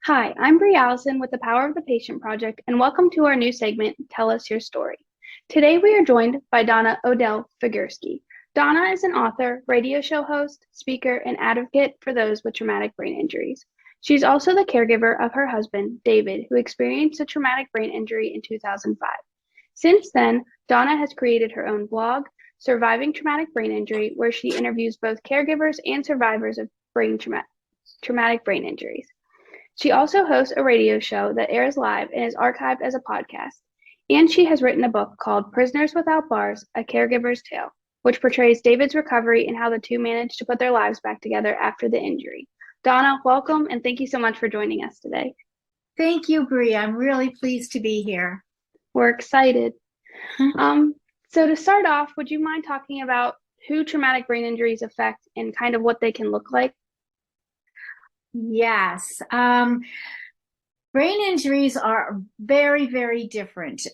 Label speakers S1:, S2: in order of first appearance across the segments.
S1: Hi, I'm Bri Allison with the Power of the Patient Project, and welcome to our new segment, Tell Us Your Story. Today we are joined by Donna O'Donnell Figurski. Donna is an author, radio show host, speaker, and advocate for those with traumatic brain injuries. She's also the caregiver of her husband, David, who experienced a traumatic brain injury in 2005. Since then, Donna has created her own blog, Surviving Traumatic Brain Injury, where she interviews both caregivers and survivors of traumatic brain injuries. She also hosts a radio show that airs live and is archived as a podcast. And she has written a book called Prisoners Without Bars, A Caregiver's Tale, which portrays David's recovery and how the two managed to put their lives back together after the injury. Donna, welcome, and thank you so much for joining us today.
S2: Thank you, Bri. I'm really pleased to be here.
S1: We're excited. So to start off, would you mind talking about who traumatic brain injuries affect and kind of what they can look like?
S2: Yes. Brain injuries are very, very different.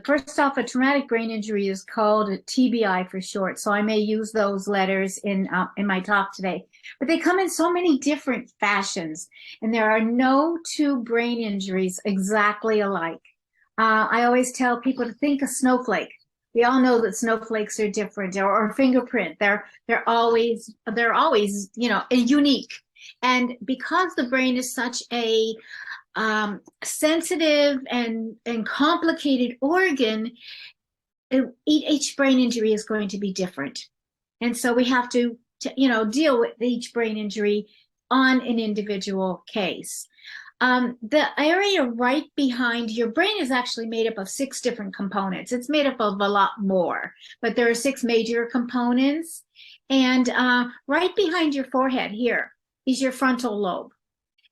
S2: First off, a traumatic brain injury is called a TBI for short. So I may use those letters in my talk today. But they come in so many different fashions, and there are no two brain injuries exactly alike. I always tell people to think a snowflake. We all know that snowflakes are different, or a fingerprint. They're always unique. And because the brain is such a sensitive and complicated organ, each brain injury is going to be different. And so we have to deal with each brain injury on an individual case. The area right behind your brain is actually made up of 6 different components. It's made up of a lot more, but there are 6 major components. And right behind your forehead here is your frontal lobe.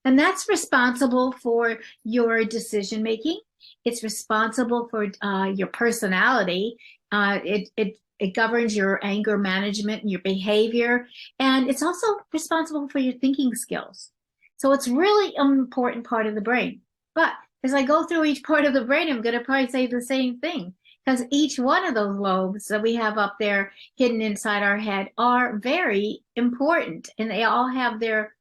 S2: And that's responsible for your decision making. It's responsible for your personality. It governs your anger management and your behavior. And it's also responsible for your thinking skills. So it's really an important part of the brain. But as I go through each part of the brain, I'm going to probably say the same thing, because each one of those lobes that we have up there hidden inside our head are very important, and they all have their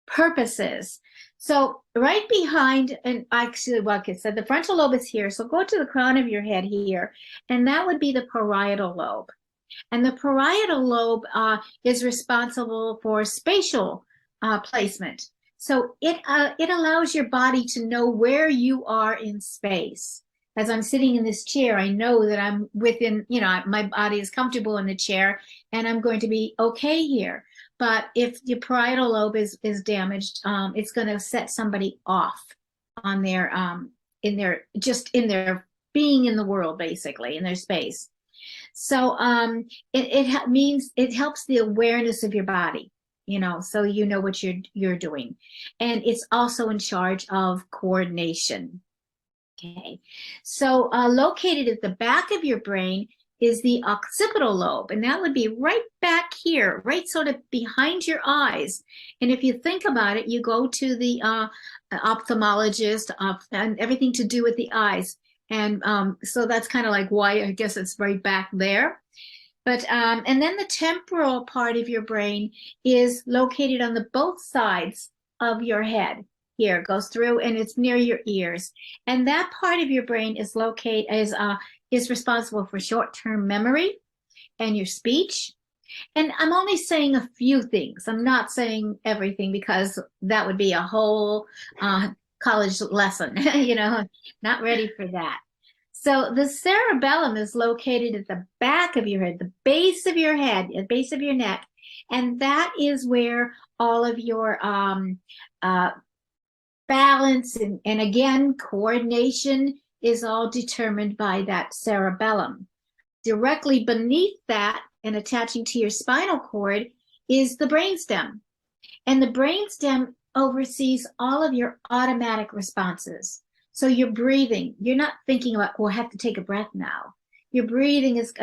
S2: purposes. So right behind, and actually, like I said, the frontal lobe is here. So go to the crown of your head here, and that would be the parietal lobe. And the parietal lobe is responsible for spatial placement. So it allows your body to know where you are in space. As I'm sitting in this chair, I know that I'm within, my body is comfortable in the chair, and I'm going to be okay here. But if your parietal lobe is damaged, it's going to set somebody off on their in their being in the world, basically in their space. So it means it helps the awareness of your body, so you know what you're doing, and it's also in charge of coordination. Okay, so located at the back of your brain is the occipital lobe, and that would be right back here, right sort of behind your eyes. And if you think about it, you go to the ophthalmologist and everything to do with the eyes. And so that's kind of like why I guess it's right back there. But and then the temporal part of your brain is located on the both sides of your head. Here it goes through, and it's near your ears. And that part of your brain is responsible for short-term memory and your speech. And I'm only saying a few things. I'm not saying everything, because that would be a whole college lesson, not ready for that. So the cerebellum is located at the back of your head, the base of your head, the base of your neck. And that is where all of your balance and again, coordination is all determined by that cerebellum. Directly beneath that and attaching to your spinal cord is the brainstem. And the brainstem oversees all of your automatic responses. So your breathing, you're not thinking about, I have to take a breath now. Your breathing is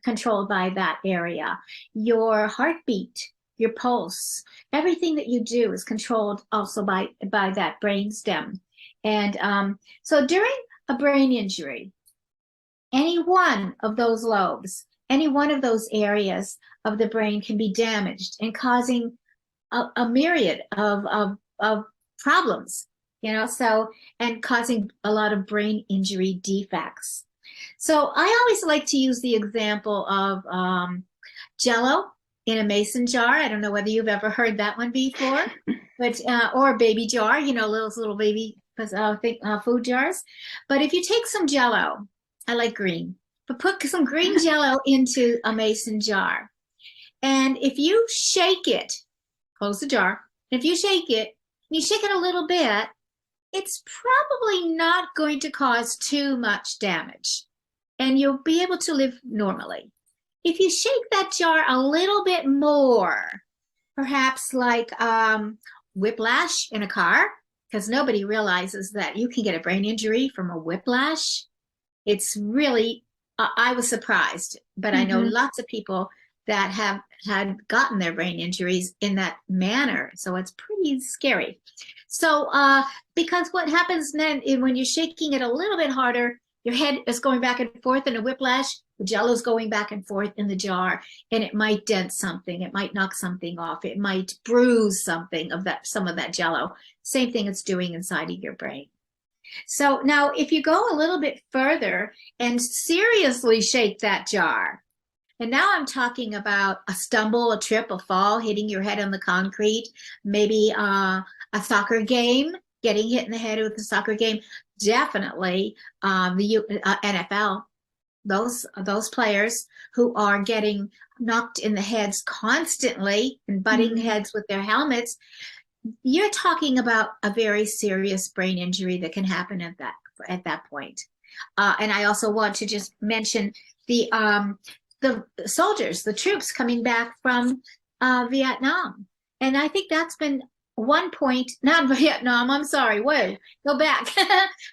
S2: controlled by that area. Your heartbeat, your pulse, everything that you do is controlled also by that brainstem. And so during a brain injury, any one of those lobes, any one of those areas of the brain can be damaged and causing a myriad of of problems, so, and causing a lot of brain injury defects. So I always like to use the example of Jello in a mason jar. I don't know whether you've ever heard that one before, but or a baby jar, little baby food jars. But if you take some Jello, I like green, but put some green Jello into a mason jar, and if you shake it, close the jar. If you shake it, and you shake it a little bit, it's probably not going to cause too much damage, and you'll be able to live normally. If you shake that jar a little bit more, perhaps like whiplash in a car, because nobody realizes that you can get a brain injury from a whiplash. It's really, I was surprised, but I know lots of people that have had gotten their brain injuries in that manner. So it's pretty scary. So because what happens then when you're shaking it a little bit harder, your head is going back and forth in a whiplash, the Jello is going back and forth in the jar, and it might dent something, it might knock something off, it might bruise something of that, some of that Jello. Same thing it's doing inside of your brain. So now if you go a little bit further and seriously shake that jar, and now I'm talking about a stumble, a trip, a fall, hitting your head on the concrete, maybe a soccer game, getting hit in the head with a soccer game. Definitely the NFL, those players who are getting knocked in the heads constantly and butting heads with their helmets, you're talking about a very serious brain injury that can happen at that point. And I also want to just mention the soldiers, the troops coming back from Vietnam. And I think that's been one point, not Vietnam, I'm sorry, whoa, go back.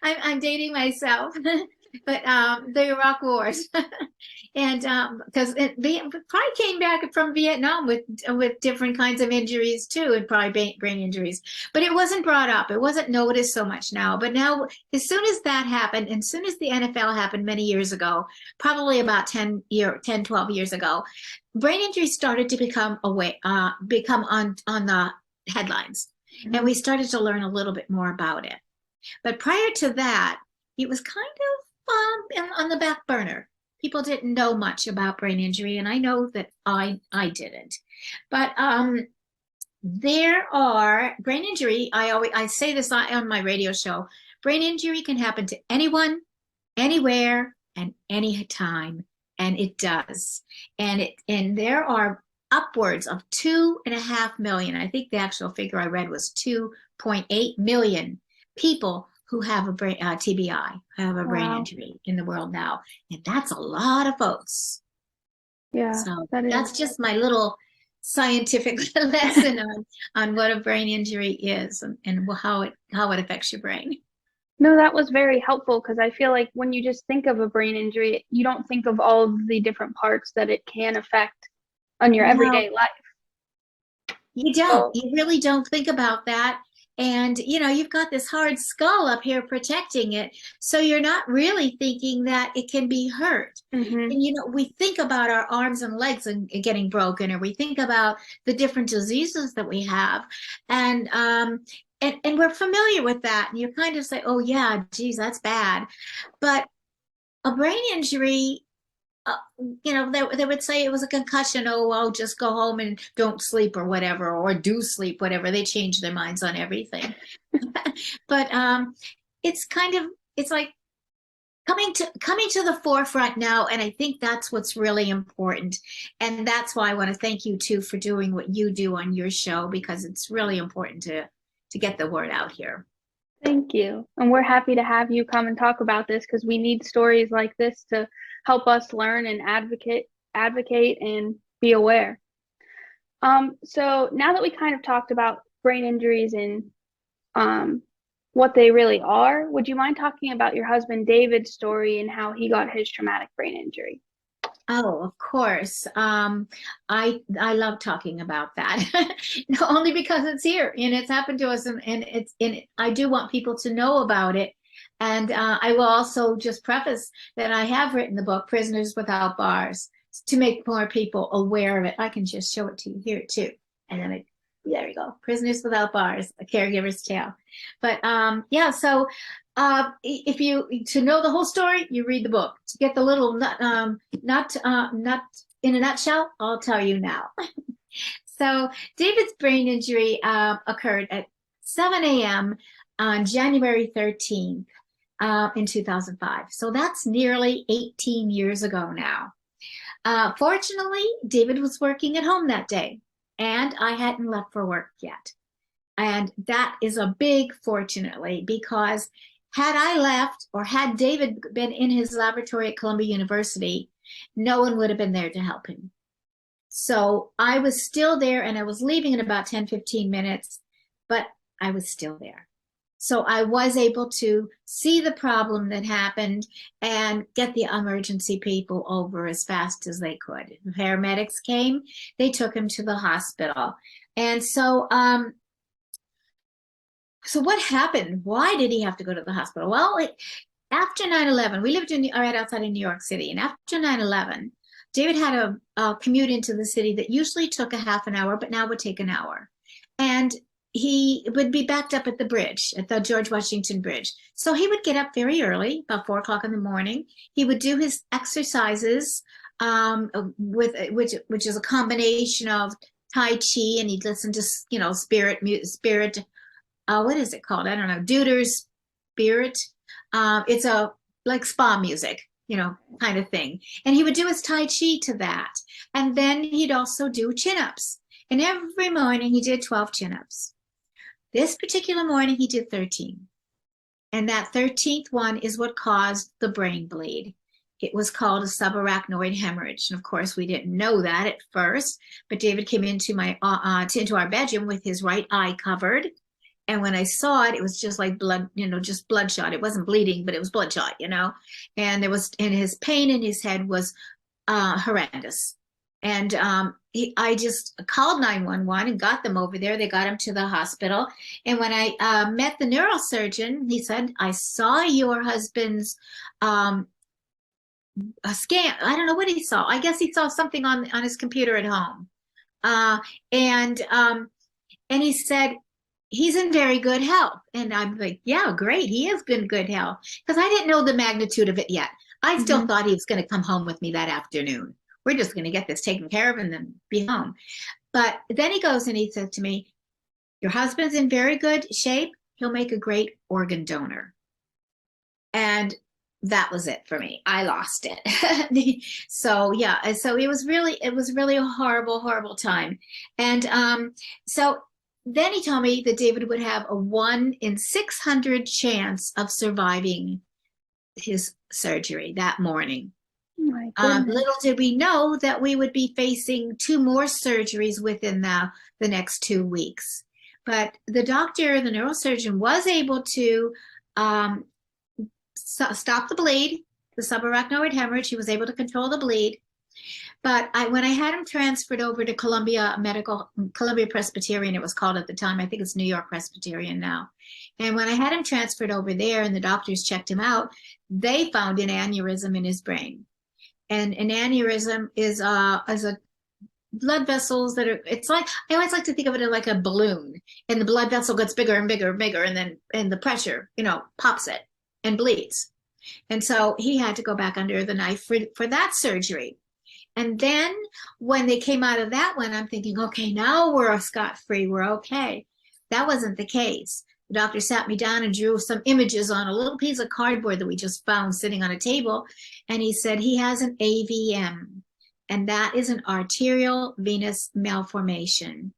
S2: I'm dating myself, but the Iraq Wars. And because it probably came back from Vietnam with different kinds of injuries too, and probably brain injuries. But it wasn't brought up. It wasn't noticed so much now. But now, as soon as that happened, and as soon as the NFL happened many years ago, probably about 10, 12 years ago, brain injuries started to become on the headlines. And we started to learn a little bit more about it. But prior to that, it was kind of on the back burner. People didn't know much about brain injury, and I know that I didn't. But there are brain injury. I say this on my radio show. Brain injury can happen to anyone, anywhere, and any time, and it does. And there are upwards of 2.5 million. I think the actual figure I read was 2.8 million people who have a brain TBI, have a brain injury in the world now, and that's a lot of folks.
S1: Yeah,
S2: so that's just my little scientific lesson on what a brain injury is and how it affects your brain.
S1: No, that was very helpful, because I feel like when you just think of a brain injury, you don't think of all of the different parts that it can affect on your everyday life.
S2: You don't. You really don't think about that. And, you've got this hard skull up here protecting it. So you're not really thinking that it can be hurt. And, we think about our arms and legs and getting broken, or we think about the different diseases that we have. And we're familiar with that. And you kind of say, oh, yeah, geez, that's bad. But a brain injury, they would say it was a concussion. Oh, well, just go home and don't sleep or whatever, or do sleep, whatever. They change their minds on everything. But it's like coming to the forefront now. And I think that's what's really important. And that's why I want to thank you too for doing what you do on your show, because it's really important to get the word out here.
S1: Thank you. And we're happy to have you come and talk about this, because we need stories like this to help us learn and advocate and be aware. So now that we kind of talked about brain injuries and what they really are, would you mind talking about your husband David's story and how he got his traumatic brain injury?
S2: Oh, of course. I love talking about that, only because it's here and it's happened to us, and I do want people to know about it. And I will also just preface that I have written the book Prisoners Without Bars to make more people aware of it. I can just show it to you here too, and then There we go. Prisoners Without Bars, A Caregiver's Tale. But yeah, so if you to know the whole story, you read the book. To get the little not in a nutshell, I'll tell you now. So David's brain injury occurred at 7 a.m. on January 13th in 2005. So that's nearly 18 years ago now. Fortunately, David was working at home that day, and I hadn't left for work yet. And that is a big fortunately, because had I left or had David been in his laboratory at Columbia University, no one would have been there to help him. So I was still there, and I was leaving in about 10-15 minutes, but I was still there. So I was able to see the problem that happened and get the emergency people over as fast as they could. The paramedics came, they took him to the hospital. And so, so what happened? Why did he have to go to the hospital? Well, after 9/11, we lived right outside of New York City. And after 9/11, David had a commute into the city that usually took a half an hour, but now would take an hour. And he would be backed up at the bridge, at the George Washington Bridge. So he would get up very early, about 4 o'clock in the morning. He would do his exercises, which is a combination of Tai Chi, and he'd listen to, spirit, what is it called? I don't know, Deuter's Spirit. It's like spa music, kind of thing. And he would do his Tai Chi to that. And then he'd also do chin-ups. And every morning he did 12 chin-ups. This particular morning, he did 13. And that 13th one is what caused the brain bleed. It was called a subarachnoid hemorrhage. And of course, we didn't know that at first, but David came into into our bedroom with his right eye covered. And when I saw it, it was just like blood, just bloodshot. It wasn't bleeding, but it was bloodshot, and his pain in his head was horrendous. And I just called 911 and got them over there. They got him to the hospital. And when I met the neurosurgeon, he said, I saw your husband's a scan. I don't know what he saw. I guess he saw something on his computer at home. And he said, he's in very good health. And I'm like, yeah, great. He is in good health. Because I didn't know the magnitude of it yet. I still thought he was going to come home with me that afternoon. We're just going to get this taken care of and then be home. But then he goes and he said to me, your husband's in very good shape. He'll make a great organ donor. And that was it for me. I lost it. So yeah, so it was really a horrible, horrible time. And so then he told me that David would have a 1 in 600 chance of surviving his surgery that morning. Little did we know that we would be facing 2 more surgeries within the next 2 weeks. But the doctor, the neurosurgeon, was able to stop the bleed, the subarachnoid hemorrhage. He was able to control the bleed. But when I had him transferred over to Columbia Presbyterian, it was called at the time, I think it's New York Presbyterian now. And when I had him transferred over there and the doctors checked him out, they found an aneurysm in his brain. And an aneurysm is a blood vessels that are, it's like, I always like to think of it like a balloon, and the blood vessel gets bigger and bigger and bigger, and the pressure, pops it and bleeds. And so he had to go back under the knife for that surgery. And then when they came out of that one, I'm thinking, okay, now we're scot-free, we're okay. That wasn't the case. The doctor sat me down and drew some images on a little piece of cardboard that we just found sitting on a table. And he said he has an AVM, and that is an arterial venous malformation,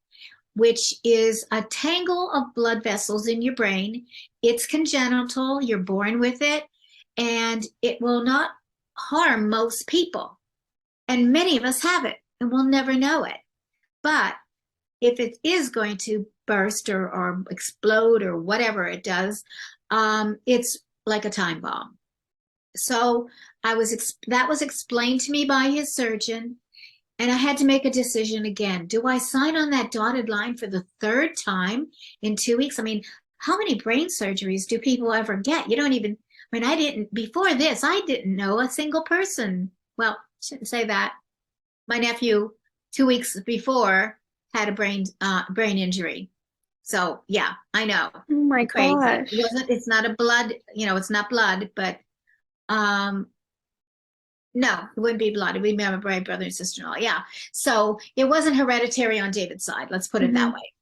S2: which is a tangle of blood vessels in your brain. It's congenital, you're born with it, and it will not harm most people. And many of us have it, and we'll never know it. But if it is going to burst or explode or whatever it does, it's like a time bomb. So that was explained to me by his surgeon, and I had to make a decision again. Do I sign on that dotted line for the 3rd time in 2 weeks? I mean, how many brain surgeries do people ever get? You don't even, before this, I didn't know a single person. Well, shouldn't say that. My nephew, 2 weeks before, had a brain injury. So yeah, I know.
S1: Oh my
S2: Crazy. It
S1: gosh.
S2: wasn't, it's not a blood, it's not blood, but um no, it wouldn't be blood. It would be my brother and sister-in-law. Yeah. So it wasn't hereditary on David's side. Let's put it that
S1: Hmm.
S2: way.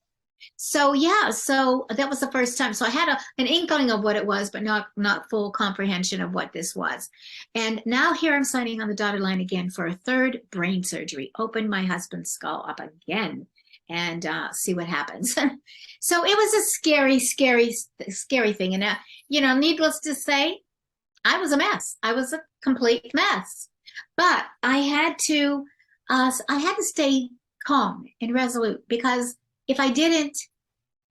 S2: So yeah, so that was the first time. So I had an inkling of what it was, but not full comprehension of what this was. And now here I'm signing on the dotted line again for a third brain surgery. Open my husband's skull up again and see what happens. So it was a scary, scary, scary thing. And needless to say, I was a mess. I was a complete mess. But I had to stay calm and resolute because if I didn't,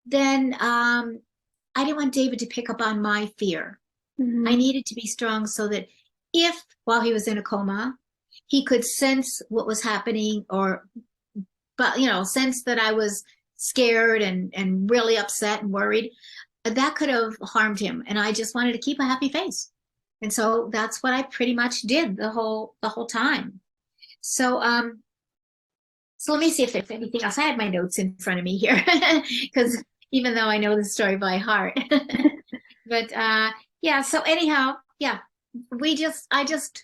S2: then I didn't want David to pick up on my fear. I
S1: Hmm.
S2: needed to be strong so that if, while he was in a coma, he could sense what was happening but sense that I was scared and really upset and worried, that could have harmed him. And I just wanted to keep a happy face. And so that's what I pretty much did the whole time. So so let me see if there's anything else. I had my notes in front of me here because even though I know the story by heart. But yeah, so anyhow, yeah, I just,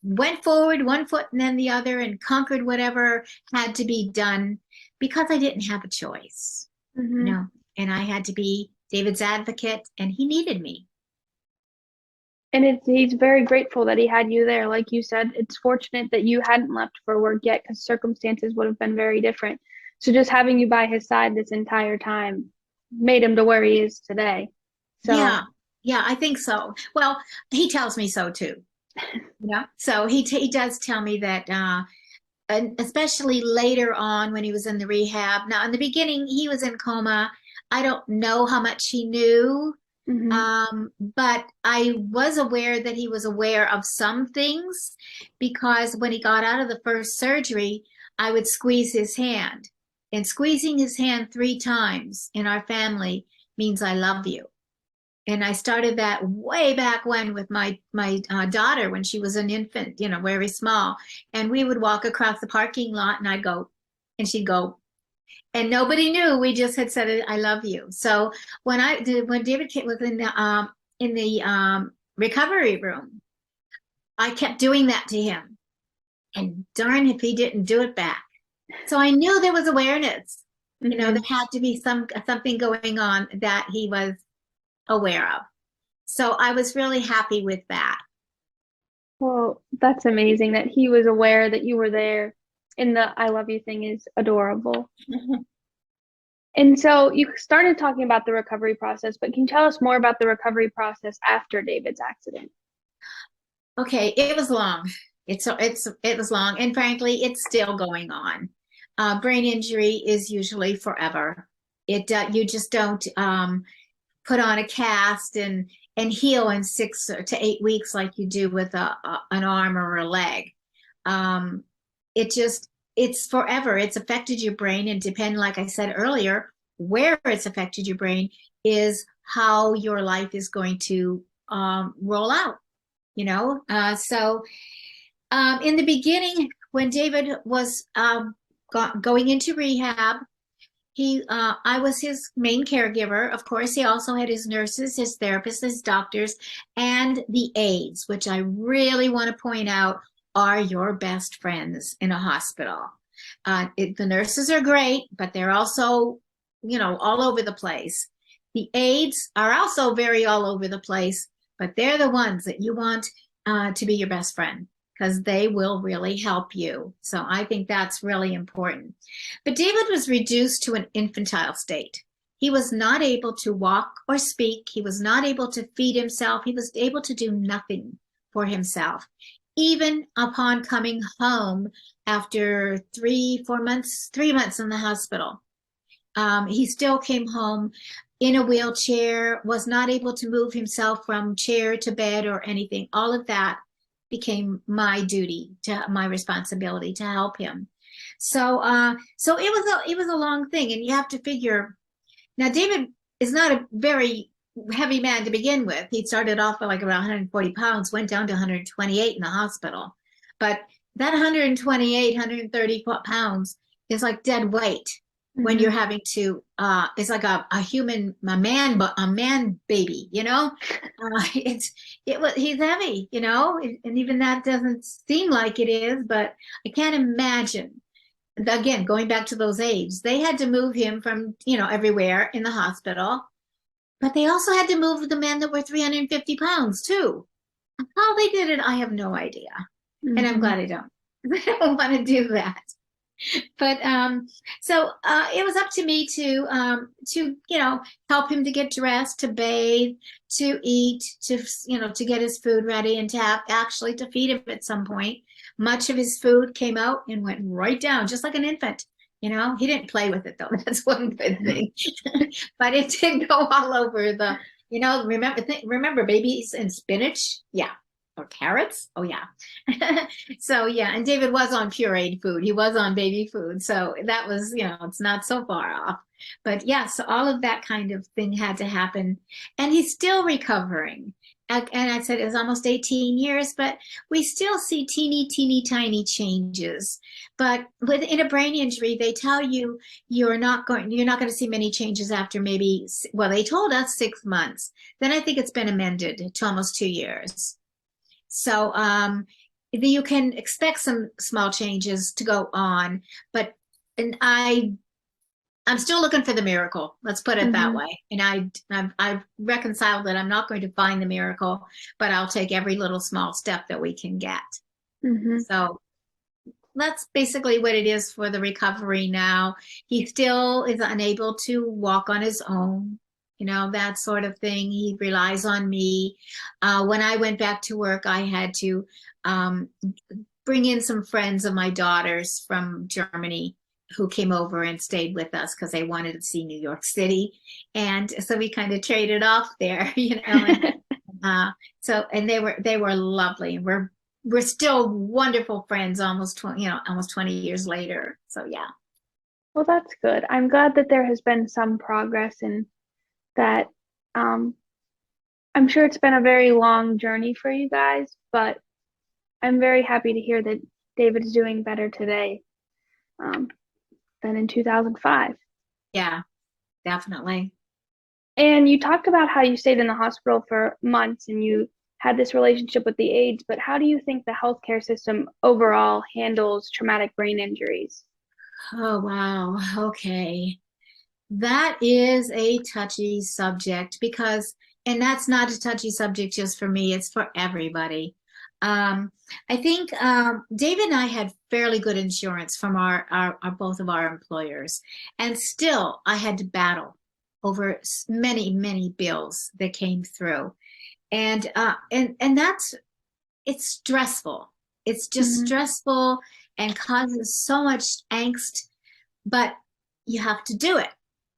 S2: went forward one foot and then the other and conquered whatever had to be done because I didn't have a choice, you
S1: Hmm.
S2: know, and I had to be David's advocate and he needed me.
S1: And he's very grateful that he had you there. Like you said, it's fortunate that you hadn't left for work yet because circumstances would have been very different. So just having you by his side this entire time made him to where he is today.
S2: Yeah,
S1: So,
S2: yeah, I think so. Well, he tells me so too. So he does tell me that and especially later on when he was in the rehab. Now, in the beginning, he was in coma. I don't know how much he knew,
S1: hmm.
S2: but I was aware that he was aware of some things because when he got out of the first surgery, I would squeeze his hand. And squeezing his hand 3 times in our family means I love you. And I started that way back when with my daughter when she was an infant, very small. And we would walk across the parking lot, and I'd go, and she'd go, and nobody knew. We just had said, "I love you." So when David was in the recovery room, I kept doing that to him, and darn if he didn't do it back. So I knew there was awareness. There
S1: Hmm.
S2: had to be something going on that he was aware of. So I was really happy with that.
S1: Well, that's amazing that he was aware that you were there. And the I love you thing is adorable. And so you started talking about the recovery process, but can you tell us more about the recovery process after David's accident?
S2: Okay, it was long. It was long, and frankly, it's still going on. Brain injury is usually forever. You just don't put on a cast and heal in 6 to 8 weeks like you do with an arm or a leg. Um, it's forever. It's affected your brain, and depending, like I said earlier, where it's affected your brain is how your life is going to roll out. So in the beginning, when David was going into rehab, I was his main caregiver. Of course, he also had his nurses, his therapists, his doctors, and the aides, which I really want to point out are your best friends in a hospital. The nurses are great, but they're also, all over the place. The aides are also very all over the place, but they're the ones that you want to be your best friend because they will really help you. So I think that's really important. But David was reduced to an infantile state. He was not able to walk or speak. He was not able to feed himself. He was able to do nothing for himself. Even upon coming home after 3 months in the hospital, he still came home in a wheelchair, was not able to move himself from chair to bed or anything. All of that became my duty, my responsibility to help him. So it was a long thing, and you have to figure. Now, David is not a very heavy man to begin with. He started off at like around 140 pounds, went down to 128 in the hospital. But that 128, 130 pounds is like dead weight when you're
S1: Mhm.
S2: having to it's like a man baby, you know. He's heavy, you know, and even that doesn't seem like it is, but I can't imagine. Again, going back to those aides, they had to move him from, you know, everywhere in the hospital, but they also had to move the men that were 350 pounds too. How they did it, I have no idea. And I'm
S1: Mhm.
S2: glad I don't. I don't want to do that. But so it was up to me to you know, help him to get dressed, to bathe, to eat, to, you know, to get his food ready, and to have actually to feed him at some point. Much of his food came out and went right down, just like an infant. You know, he didn't play with it though. That's one good thing. But it did go all over the. You know, remember babies and spinach? Yeah, or carrots? Oh yeah. So yeah, and David was on pureed food. He was on baby food. So that was, you know, it's not so far off. But yeah, so all of that kind of thing had to happen. And he's still recovering. And I said it's almost 18 years, but we still see teeny tiny changes. But within a brain injury, they tell you you're not going to see many changes after maybe, well, they told us 6 months. Then I think it's been amended to almost 2 years. So you can expect some small changes to go on, but and I'm still looking for the miracle. Let's put it that
S1: Mhm.
S2: way. And I've reconciled that I'm not going to find the miracle, but I'll take every little small step that we can get.
S1: Mhm.
S2: So that's basically what it is for the recovery now. He still is unable to walk on his own, you know, that sort of thing. He relies on me. When I went back to work, I had to um, bring in some friends of my daughter's from Germany who came over and stayed with us because they wanted to see New York City. And so we kind of traded off there, you know, and uh, so and they were lovely. We're still wonderful friends almost 20, you know, almost 20 years later. So yeah.
S1: Well, that's good. I'm glad that there has been some progress and that um, I'm sure it's been a very long journey for you guys, but I'm very happy to hear that David is doing better today um, than in 2005.
S2: Yeah, definitely.
S1: And you talked about how you stayed in the hospital for months and you had this relationship with the aides, but how do you think the healthcare system overall handles traumatic brain injuries?
S2: Oh wow. Okay. That is a touchy subject because, and that's not a touchy subject just for me, it's for everybody. Um, I think David and I had fairly good insurance from our both of our employers, and still I had to battle over many bills that came through, and that's it's stressful. It's just
S1: Mm-hmm.
S2: stressful and causes so much angst, but you have to do it.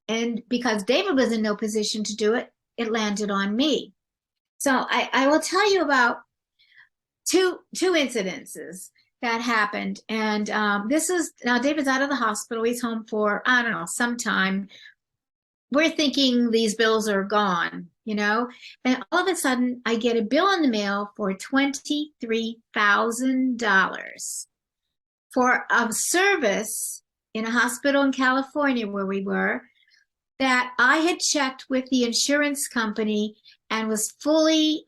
S2: And because David was in no position to do it, it landed on me. So I will tell you about two incidences that happened. And this is now David's out of the hospital. He's home for, I don't know, some time. We're thinking these bills are gone, you know? And all of a sudden, I get a bill in the mail for $23,000 for a service in a hospital in California where we were that I had checked with the insurance company and it was fully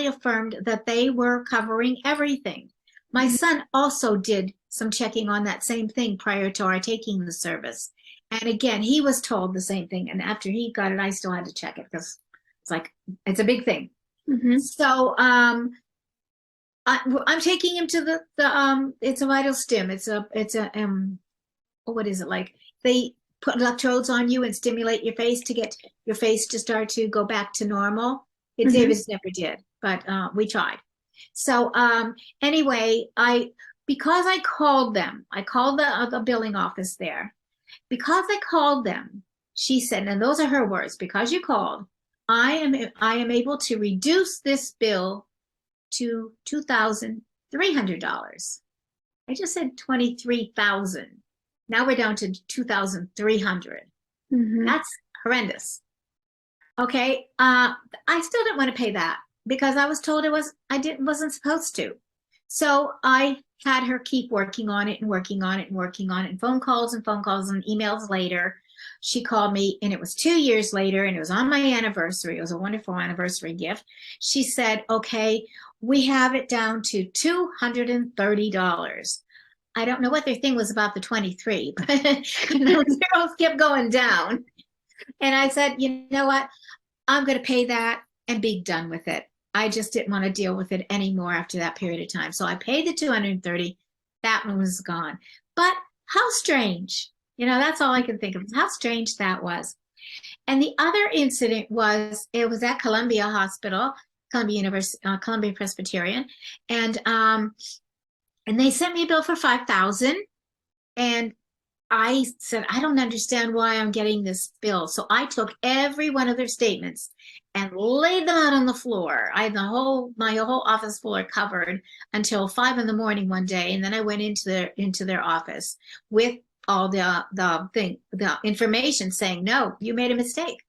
S2: affirmed that they were covering everything. My
S1: Mm-hmm.
S2: son also did some checking on that same thing prior to our taking the service. And again, he was told the same thing. And after he got it, I still had to check it because it's like, it's a big thing.
S1: Mm-hmm.
S2: So, I'm taking him to it's a vital stim. What is it like? They put electrodes on you and stimulate your face to get your face to start to go back to normal. It
S1: Mm-hmm.
S2: David's never did, but we tried. So anyway, I because I called them, I called the billing office there. Because I called them, she said, and those are her words, because you called, I am able to reduce this bill to $2,300. I just said 23,000. Now we're down to 2,300.
S1: Mm-hmm.
S2: That's horrendous. Okay. I still didn't want to pay that because I was told I wasn't supposed to. So I had her keep working on it and working on it and working on it, and phone calls and phone calls and emails later. She called me, and it was 2 years later, and it was on my anniversary. It was a wonderful anniversary gift. She said, okay, we have it down to $230. I don't know what their thing was about the 23, but the zeros kept going down. And I said, you know what? I'm going to pay that and be done with it. I just didn't want to deal with it anymore after that period of time. So I paid the 230. That one was gone. But how strange. That's all I can think of. How strange that was. And the other incident was, it was at Columbia Hospital, Columbia University, Columbia Presbyterian, and they sent me a bill for $5,000, and I said, I don't understand why I'm getting this bill. So I took every one of their statements and laid them out on the floor. I had my whole office floor covered until 5 a.m. one day, and then I went into their office with all the information saying, no, you made a mistake.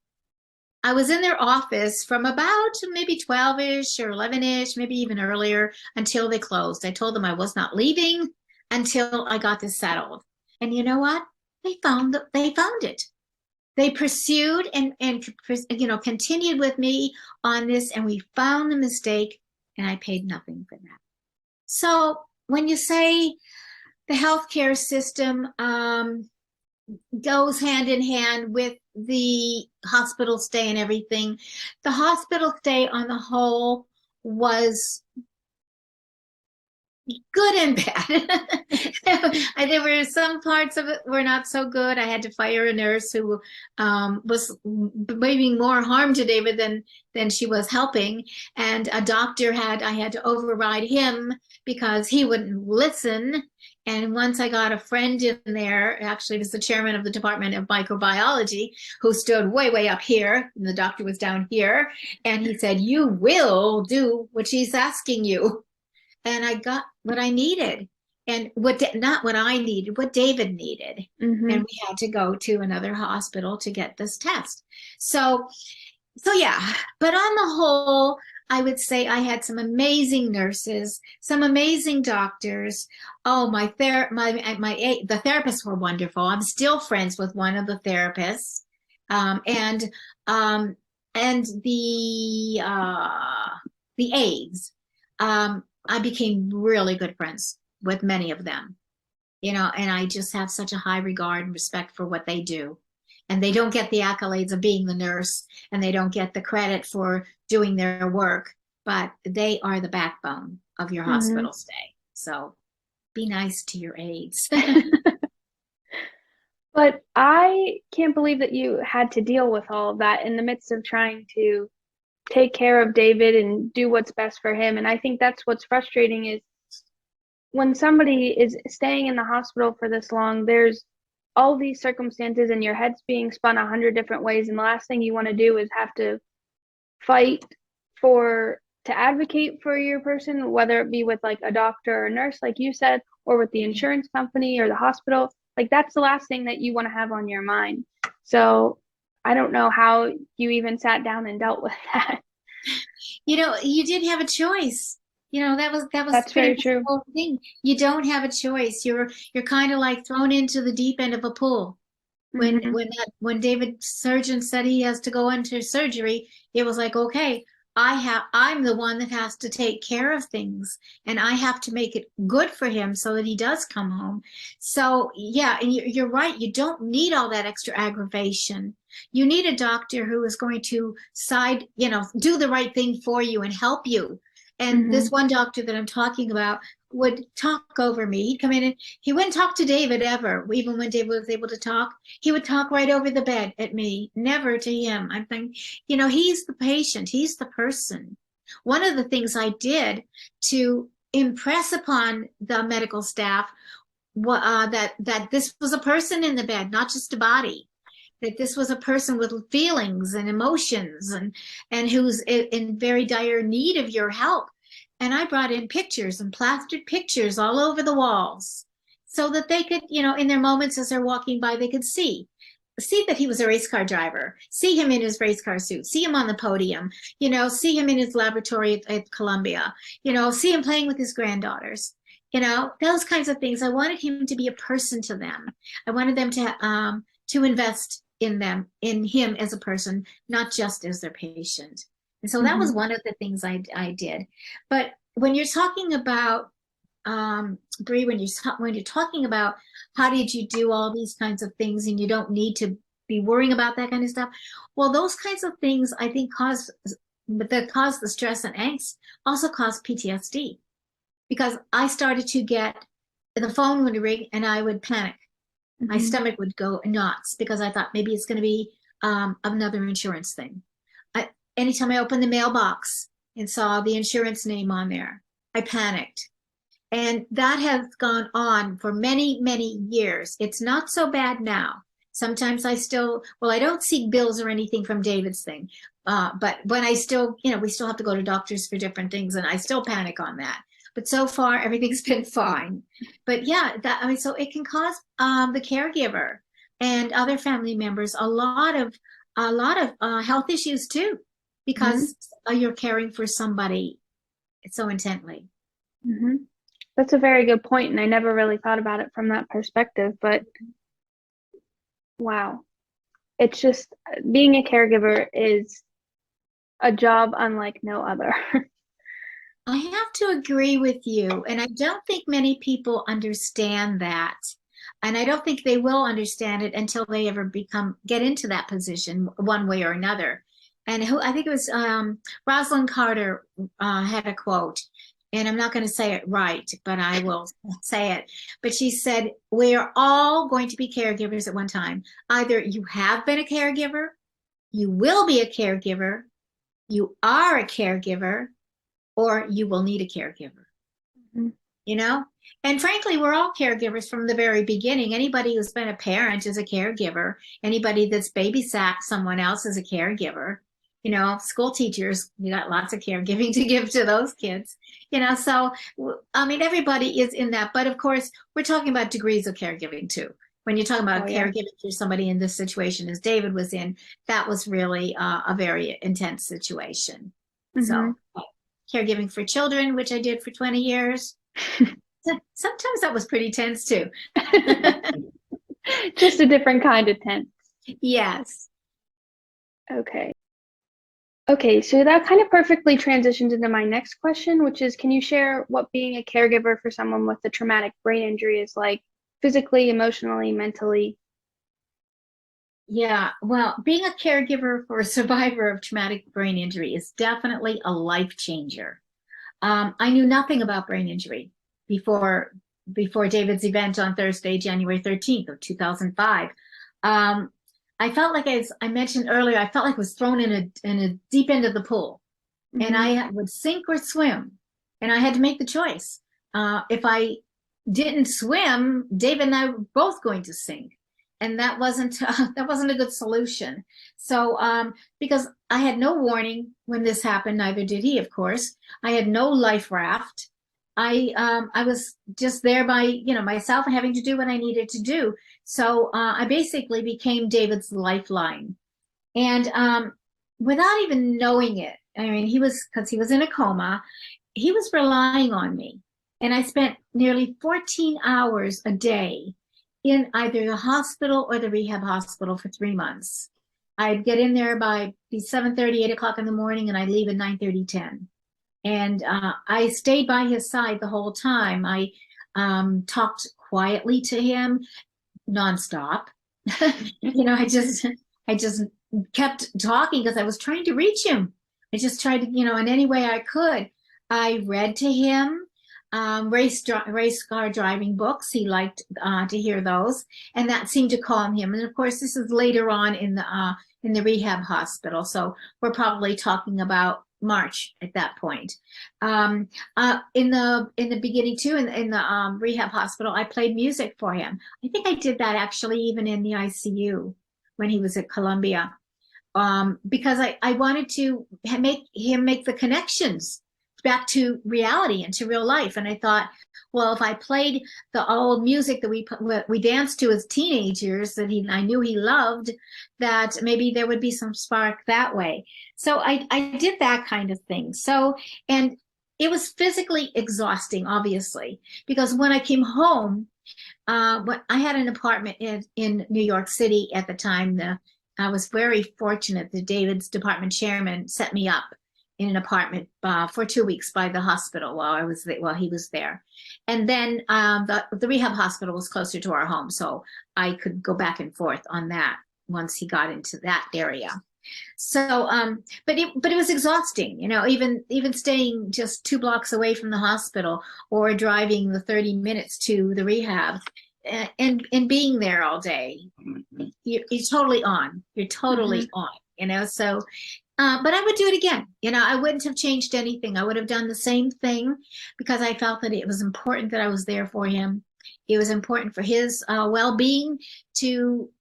S2: I was in their office from about maybe 12-ish or 11-ish, maybe even earlier, until they closed. I told them I was not leaving until I got this settled. And you know what? They found it. They pursued and continued with me on this, and we found the mistake, and I paid nothing for that. So when you say the healthcare system goes hand in hand with the hospital stay and everything, the hospital stay on the whole was good and bad. There were some parts of it were not so good. I had to fire a nurse who was maybe more harm to David than she was helping, and I had to override him because he wouldn't listen. And once I got a friend in there, actually it was the chairman of the Department of Microbiology, who stood way up here, and the doctor was down here, and he said, you will do what she's asking you. And I got what I needed, and not what I needed, what David needed.
S1: Mm-hmm.
S2: And we had to go to another hospital to get this test. So yeah, but on the whole, I would say I had some amazing nurses, some amazing doctors. Oh, the therapists were wonderful. I'm still friends with one of the therapists, and the aides. I became really good friends with many of them, and I just have such a high regard and respect for what they do. And they don't get the accolades of being the nurse, and they don't get the credit for doing their work, but they are the backbone of your hospital stay. So be nice to your aides.
S1: But I can't believe that you had to deal with all of that in the midst of trying to take care of David and do what's best for him. And I think that's what's frustrating is when somebody is staying in the hospital for this long, there's all these circumstances and your head's being spun 100 different ways. And the last thing you want to do is have to fight to advocate for your person, whether it be with like a doctor or a nurse, like you said, or with the insurance company or the hospital. Like that's the last thing that you want to have on your mind. So I don't know how you even sat down and dealt with that.
S2: You didn't have a choice. That's
S1: very true.
S2: The whole thing. You don't have a choice. You're kind of like thrown into the deep end of a pool. When David surgeon said he has to go into surgery, it was like, okay, I'm the one that has to take care of things, and I have to make it good for him so that he does come home. So yeah, and you're right. You don't need all that extra aggravation. You need a doctor who is going to do the right thing for you and help you. And this one doctor that I'm talking about would talk over me. He'd come in and he wouldn't talk to David ever. Even when David was able to talk, he would talk right over the bed at me, never to him. I think, he's the patient, he's the person. One of the things I did to impress upon the medical staff that this was a person in the bed, not just a body. That this was a person with feelings and emotions and who's in very dire need of your help. And I brought in pictures and plastered pictures all over the walls so that they could, in their moments as they're walking by, they could see. see that he was a race car driver, see him in his race car suit, see him on the podium, see him in his laboratory at Columbia, see him playing with his granddaughters, those kinds of things. I wanted him to be a person to them. I wanted them to invest in them, in him as a person, not just as their patient. And so that was one of the things I did. But when you're talking about Bri, when you're talking about how did you do all these kinds of things and you don't need to be worrying about that kind of stuff, well, those kinds of things I think cause the stress and angst, also cause PTSD, because I started to get, the phone would ring and I would panic. My stomach would go knots because I thought maybe it's going to be another insurance thing. Anytime I opened the mailbox and saw the insurance name on there, I panicked. And that has gone on for many, many years. It's not so bad now. Sometimes I don't seek bills or anything from David's thing. But when we still have to go to doctors for different things, and I still panic on that. But so far, everything's been fine. But yeah, so it can cause the caregiver and other family members a lot of health issues too, because you're caring for somebody so intently.
S1: That's a very good point, and I never really thought about it from that perspective, but wow. It's just, being a caregiver is a job unlike no other.
S2: I have to agree with you, and I don't think many people understand that. And I don't think they will understand it until they ever get into that position one way or another. And I think it was Rosalind Carter had a quote, and I'm not going to say it right, but I will say it. But she said, we are all going to be caregivers at one time. Either you have been a caregiver, you will be a caregiver, you are a caregiver, or you will need a caregiver. And frankly, we're all caregivers from the very beginning. Anybody who's been a parent is a caregiver. Anybody that's babysat someone else is a caregiver. School teachers, you got lots of caregiving to give to those kids. So I mean, everybody is in that. But of course, we're talking about degrees of caregiving too. When you're talking about caregiving for somebody in this situation as David was in, that was really a very intense situation. So caregiving for children, which I did for 20 years. Sometimes that was pretty tense too.
S1: Just a different kind of tense.
S2: Yes.
S1: Okay, so that kind of perfectly transitions into my next question, which is, can you share what being a caregiver for someone with a traumatic brain injury is like, physically, emotionally, mentally?
S2: Yeah, well, being a caregiver for a survivor of traumatic brain injury is definitely a life changer. I knew nothing about brain injury before David's event on Thursday, January 13th of 2005. I felt like, as I mentioned earlier, I felt like I was thrown in a deep end of the pool, and I would sink or swim, and I had to make the choice. If I didn't swim, David and I were both going to sink, and that wasn't a good solution. So because I had no warning when this happened, neither did he, of course. I had no life raft. I was just there by myself and having to do what I needed to do. So I basically became David's lifeline, and without even knowing it, I mean, because he was in a coma, he was relying on me, and I spent nearly 14 hours a day in either the hospital or the rehab hospital for 3 months. I'd get in there by 7:30, 8 o'clock in the morning, and I'd leave at 9:30, 10. And I stayed by his side the whole time. I talked quietly to him nonstop. I just kept talking because I was trying to reach him. I just tried to, in any way I could. I read to him race car driving books. He liked to hear those, and that seemed to calm him. And of course, this is later on in the rehab hospital, so we're probably talking about March at that point. In the beginning too, in the rehab hospital, I played music for him. I think I did that actually even in the ICU when he was at Columbia, because I wanted to make him make the connections back to reality and to real life. And I thought, well, if I played the old music that we danced to as teenagers that I knew he loved, that maybe there would be some spark that way. So I did that kind of thing. So, and it was physically exhausting, obviously, because when I came home, I had an apartment in New York City at the time. I was very fortunate that David's department chairman set me up in an apartment for 2 weeks by the hospital while he was there. And then the rehab hospital was closer to our home, so I could go back and forth on that once he got into that area. So, but it was exhausting, even staying just 2 blocks away from the hospital or driving the 30 minutes to the rehab and being there all day. You're totally on. You're totally on, so, but I would do it again. I wouldn't have changed anything. I would have done the same thing because I felt that it was important that I was there for him. It was important for his well-being to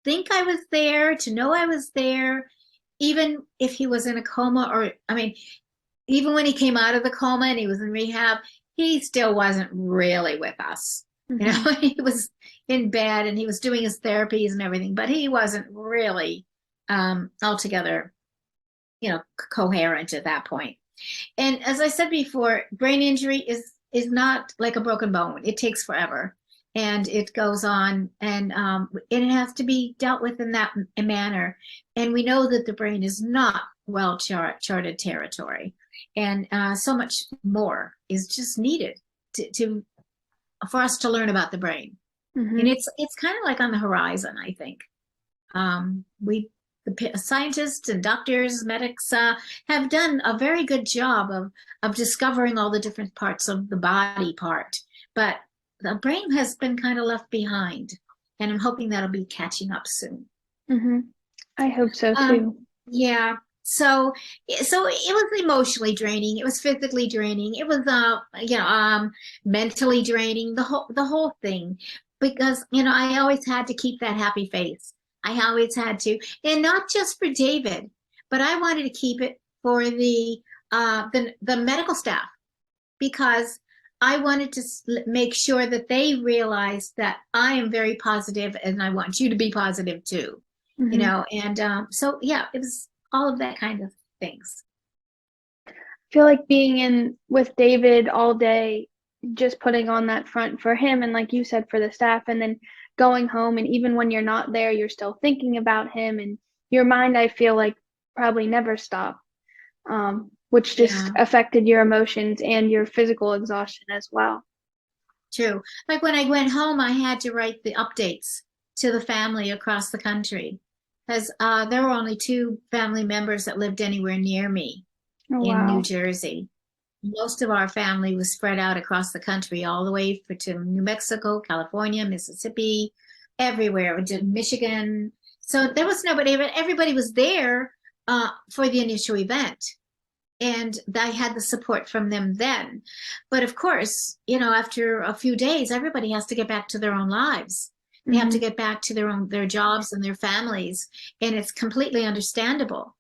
S2: think I was there, to know I was there, even if he was in a coma, even when he came out of the coma and he was in rehab, he still wasn't really with us. He was in bed and he was doing his therapies and everything, but he wasn't really altogether, coherent at that point. And as I said before, brain injury is not like a broken bone. It takes forever. And it goes on, and it has to be dealt with in that manner. And we know that the brain is not well charted territory, and so much more is just needed for us to learn about the brain. And it's kind of like on the horizon, I think. The scientists and doctors, medics have done a very good job of discovering all the different parts of the body part, but the brain has been kind of left behind, and I'm hoping that'll be catching up soon.
S1: I hope so too.
S2: Yeah. So it was emotionally draining. It was physically draining. It was, mentally draining. The whole thing, because I always had to keep that happy face. I always had to, and not just for David, but I wanted to keep it for the medical staff, because I wanted to make sure that they realized that I am very positive and I want you to be positive too, and so yeah, it was all of that kind of things.
S1: I feel like being in with David all day, just putting on that front for him, and like you said, for the staff, and then going home, and even when you're not there, you're still thinking about him, and your mind, I feel like, probably never stopped. Which just affected your emotions and your physical exhaustion as well.
S2: True. Like when I went home, I had to write the updates to the family across the country, because there were only 2 family members that lived anywhere near me in New Jersey. Most of our family was spread out across the country, all the way to New Mexico, California, Mississippi, everywhere, to Michigan. So there was nobody, but everybody was there for the initial event. And I had the support from them then. But of course, after a few days, everybody has to get back to their own lives. They have to get back to their jobs and their families. And it's completely understandable.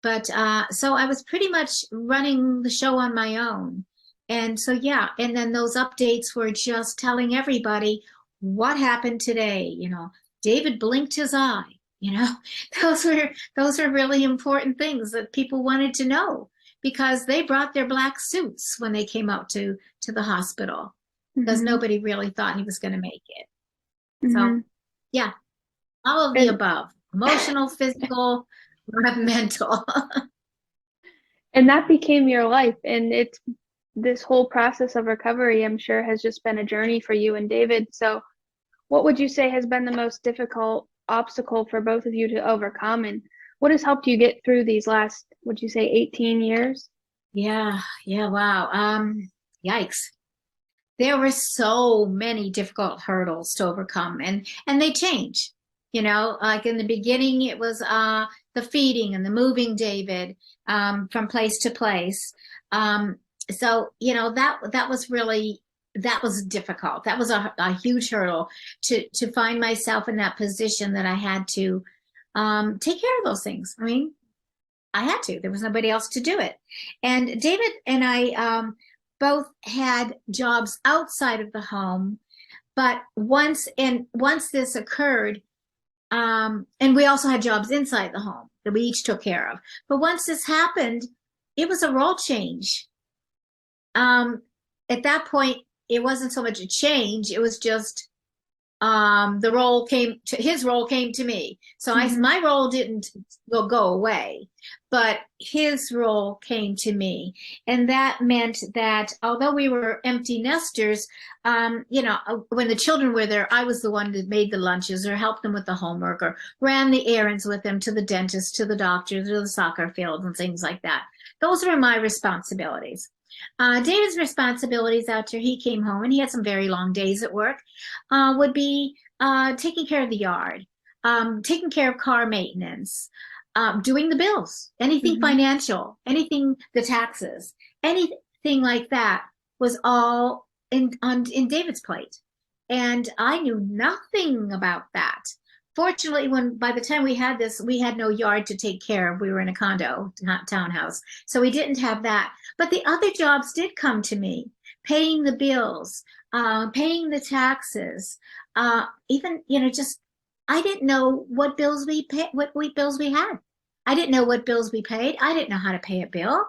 S2: But so I was pretty much running the show on my own. And so, yeah. And then those updates were just telling everybody what happened today. David blinked his eye. Those were really important things that people wanted to know, because they brought their black suits when they came out to the hospital, because nobody really thought he was going to make it. So, yeah, all of the above: emotional, physical, mental.
S1: And that became your life. And it's this whole process of recovery, I'm sure, has just been a journey for you and David. So what would you say has been the most difficult obstacle for both of you to overcome? And what has helped you get through these last, would you say, 18 years?
S2: Yeah, wow. Yikes. There were so many difficult hurdles to overcome, and they change. Like in the beginning, it was the feeding and the moving David from place to place. So that was difficult. That was a huge hurdle to find myself in that position that I had to take care of those things. I had to. There was nobody else to do it. And David and I both had jobs outside of the home, but once this occurred, and we also had jobs inside the home that we each took care of. But once this happened, it was a role change. At that point, it wasn't so much a change, it was just his role came to me. So my role didn't go away, but his role came to me. And that meant that although we were empty nesters, you know, when the children were there, I was the one that made the lunches or helped them with the homework or ran the errands with them to the dentist, to the doctor, to the soccer field and things like that. Those were my responsibilities. David's responsibilities after he came home, and he had some very long days at work, would be taking care of the yard, taking care of car maintenance, doing the bills, anything financial, anything, the taxes, anything like that was all in David's plate. And I knew nothing about that. Fortunately, by the time we had this, we had no yard to take care of. We were in a condo, not townhouse. So we didn't have that. But the other jobs did come to me, paying the bills, paying the taxes, even, you know, just, I didn't know what bills we pay, what bills we had. I didn't know what bills we paid. I didn't know how to pay a bill.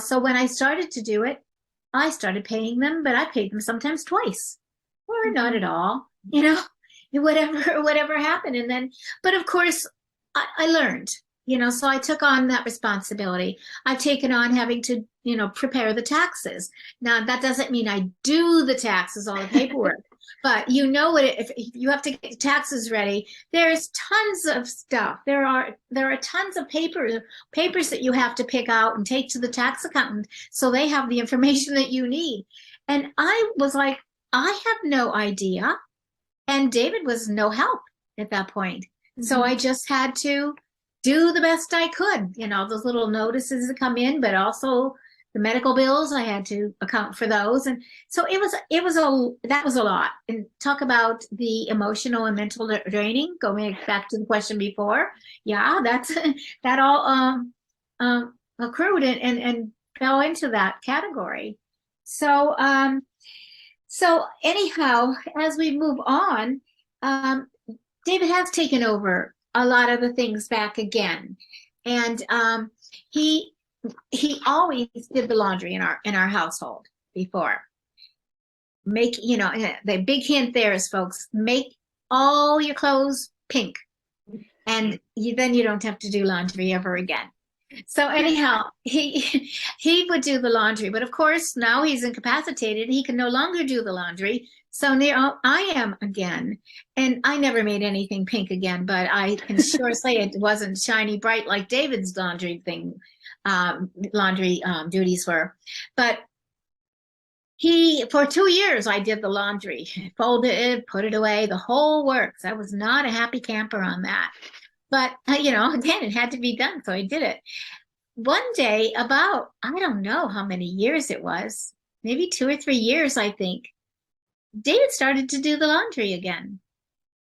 S2: So when I started to do it, I started paying them, but I paid them sometimes twice or not at all, you know. Whatever happened. And then, but of course, I learned, you know, so I took on that responsibility. I've taken on having to, you know, prepare the taxes. Now, that doesn't mean I do the taxes, all the paperwork, but you know what, if you have to get taxes ready, there's tons of stuff. There are tons of papers that you have to pick out and take to the tax accountant so they have the information that you need. And I was like, I have no idea. And David was no help at that point. So I just had to do the best I could, you know, those little notices that come in, but also the medical bills, I had to account for those. And so that was a lot. And talk about the emotional and mental draining, going back to the question before. Yeah, that all accrued and fell into that category. So, so anyhow, as we move on, David has taken over a lot of the things back again, and he always did the laundry in our household before. Make, you know, the big hint there is, folks, make all your clothes pink, and then you don't have to do laundry ever again. So anyhow, he would do the laundry, but of course now he's incapacitated. He can no longer do the laundry. So now I am again, and I never made anything pink again, but I can sure say it wasn't shiny bright like David's laundry duties were. But for 2 years, I did the laundry, folded it, put it away, the whole works. I was not a happy camper on that. But, you know, again, it had to be done, so I did it. One day, about, I don't know how many years it was, maybe 2 or 3 years, I think, David started to do the laundry again.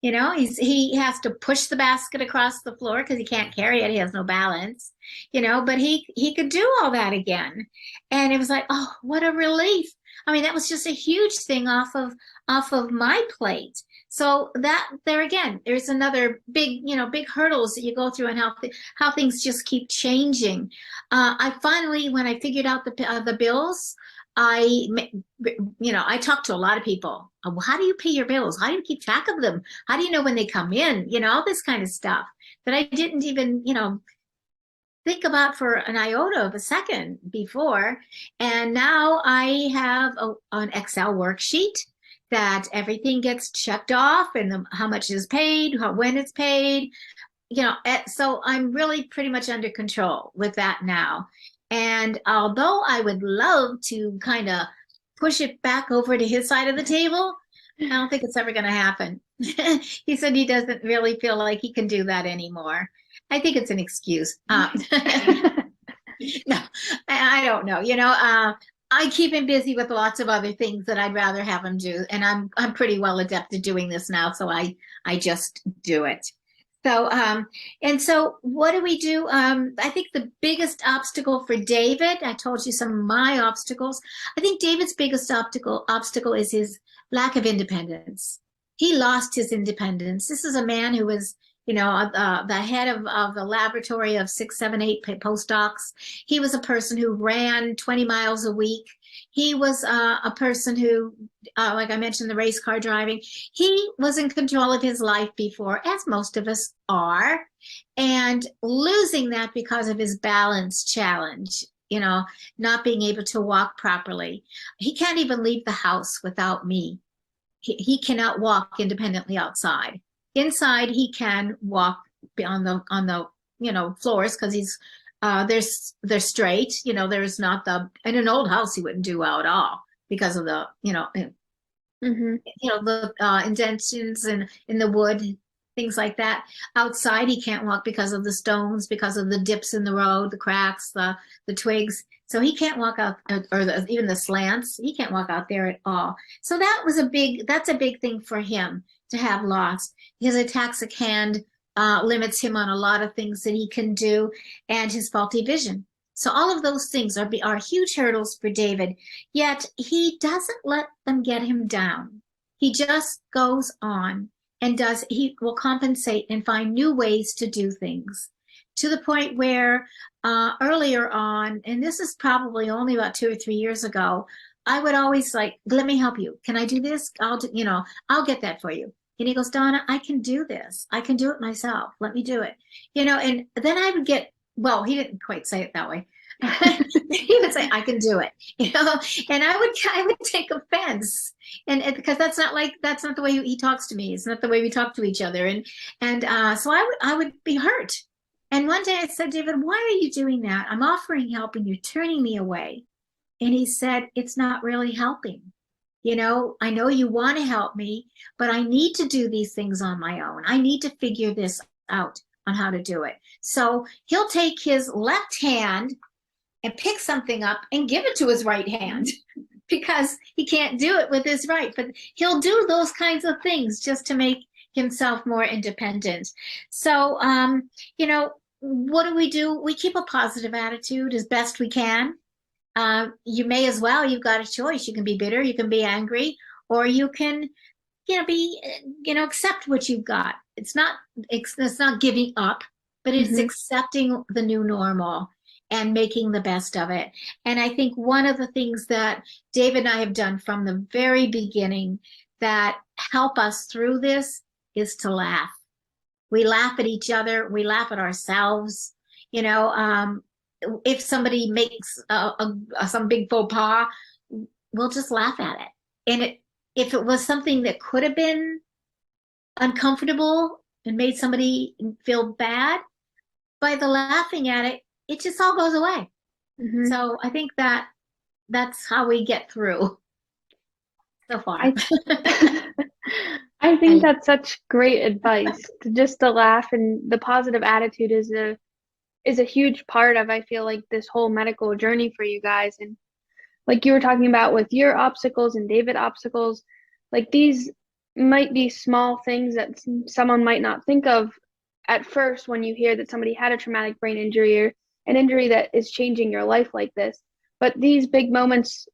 S2: You know, he has to push the basket across the floor because he can't carry it. He has no balance, you know, but he could do all that again. And it was like, oh, what a relief. I mean, that was just a huge thing off of my plate. So that there again, there's another big hurdles that you go through, and how things just keep changing. I finally, when I figured out the bills, I talked to a lot of people. How do you pay your bills? How do you keep track of them? How do you know when they come in? You know, all this kind of stuff that I didn't even, think about for an iota of a second before. And now I have an Excel worksheet that everything gets checked off, and how much is paid, when it's paid, so I'm really pretty much under control with that now. And although I would love to kind of push it back over to his side of the table, I don't think it's ever going to happen. He said he doesn't really feel like he can do that anymore. I think it's an excuse. No, I don't know. I keep him busy with lots of other things that I'd rather have him do, and I'm pretty well adept at doing this now, so I just do it. So, and so what do we do? I think the biggest obstacle for David, I told you some of my obstacles. I think David's biggest obstacle is his lack of independence. He lost his independence. This is a man who was, the head of the laboratory of 6, 7, 8 postdocs. He was a person who ran 20 miles a week. He was a person who, like I mentioned, the race car driving. He was in control of his life before, as most of us are, and losing that because of his balance challenge, not being able to walk properly. He can't even leave the house without me. He cannot walk independently outside. Inside, he can walk on the floors because he's they're straight. There's not in an old house he wouldn't do well at all because of the
S1: Mm-hmm.
S2: the indentions in the wood, things like that. Outside, he can't walk because of the stones, because of the dips in the road, the cracks, the twigs. So he can't walk out, or even the slants. He can't walk out there at all. So that's a big thing for him to have lost. His ataxic hand limits him on a lot of things that he can do, and his faulty vision. So all of those things are huge hurdles for David, yet he doesn't let them get him down. He just goes on and he will compensate and find new ways to do things, to the point where earlier on, and this is probably only about 2 or 3 years ago, I would always like, let me help you. Can I do this? I'll get that for you. And he goes, Donna, I can do this. I can do it myself. Let me do it. And then I would get, well, he didn't quite say it that way. He would say, I can do it, and I would take offense, and because that's not the way he talks to me. It's not the way we talk to each other. And so I would be hurt. And one day I said, David, why are you doing that? I'm offering help and you're turning me away. And he said, it's not really helping. I know you want to help me, but I need to do these things on my own. I need to figure this out on how to do it. So he'll take his left hand and pick something up and give it to his right hand because he can't do it with his right. But he'll do those kinds of things just to make himself more independent. So, what do we do? We keep a positive attitude as best we can. You may as well. You've got a choice. You can be bitter, you can be angry, or you can, accept what you've got. It's not giving up, but it's
S1: Mm-hmm.
S2: accepting the new normal and making the best of it. And I think one of the things that David and I have done from the very beginning that help us through this is to laugh. We laugh at each other. We laugh at ourselves. If somebody makes some big faux pas, we'll just laugh at it. And if it was something that could have been uncomfortable and made somebody feel bad, by the laughing at it, it just all goes away.
S1: Mm-hmm.
S2: So I think that's how we get through so far.
S1: I think that's such great advice to laugh, and the positive attitude is a huge part of, I feel like, this whole medical journey for you guys. And like you were talking about with your obstacles and David obstacles, like these might be small things that someone might not think of at first when you hear that somebody had a traumatic brain injury or an injury that is changing your life like this. But these big moments,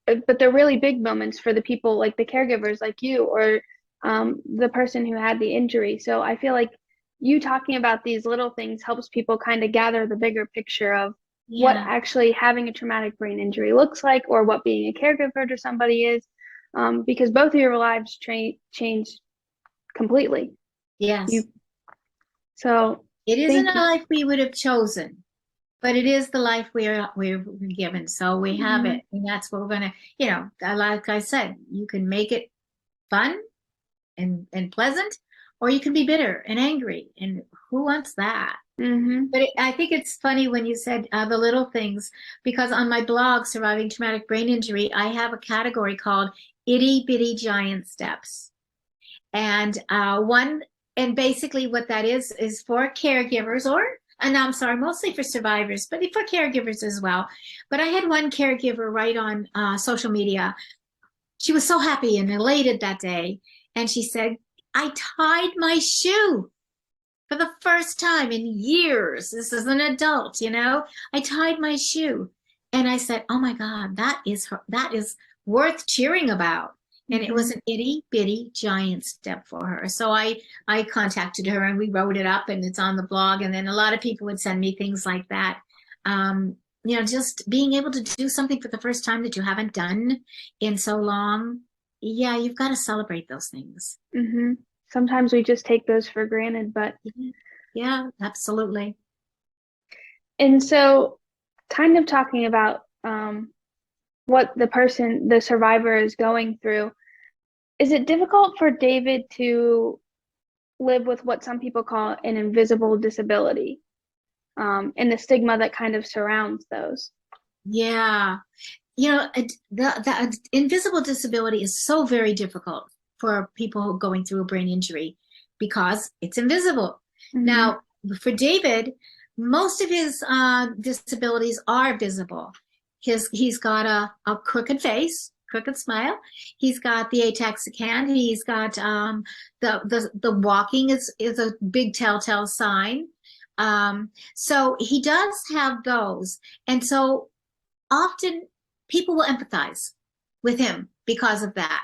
S1: but they're really big moments for the people like the caregivers like you, or the person who had the injury. So I feel like you talking about these little things helps people kind of gather the bigger picture of what actually having a traumatic brain injury looks like, or what being a caregiver to somebody is, because both of your lives changed completely.
S2: Yes.
S1: So
S2: it isn't a life we would have chosen, but it is the life we're given. So we have it, and that's what we're gonna, like I said, you can make it fun and pleasant, or you can be bitter and angry, and who wants that? But I think it's funny when you said the little things, because on my blog, Surviving Traumatic Brain Injury, I have a category called Itty Bitty Giant Steps. And basically what that is for caregivers, and I'm sorry, mostly for survivors, but for caregivers as well. But I had one caregiver write on social media. She was so happy and elated that day. And she said, I tied my shoe. for the first time in years. This is an adult, you know. I tied my shoe and I said, oh my God, that is worth cheering about. And it was an itty bitty giant step for her. So I contacted her and we wrote it up and it's on the blog. And then a lot of people would send me things like that. You know, just being able to do something for the first time that you haven't done in so long. Yeah, you've got to celebrate those things.
S1: Mm-hmm. Sometimes we just take those for granted, but
S2: yeah, absolutely.
S1: And so kind of talking about what the survivor is going through, is it difficult for David to live with what some people call an invisible disability, and the stigma that kind of surrounds those?
S2: Yeah. You know, the invisible disability is so very difficult for people who are going through a brain injury because it's invisible.
S1: Mm-hmm.
S2: Now, for David, most of his disabilities are visible. He's got a crooked face, crooked smile. He's got the ataxic hand. He's got the walking is a big telltale sign. So he does have those, and so often people will empathize with him because of that.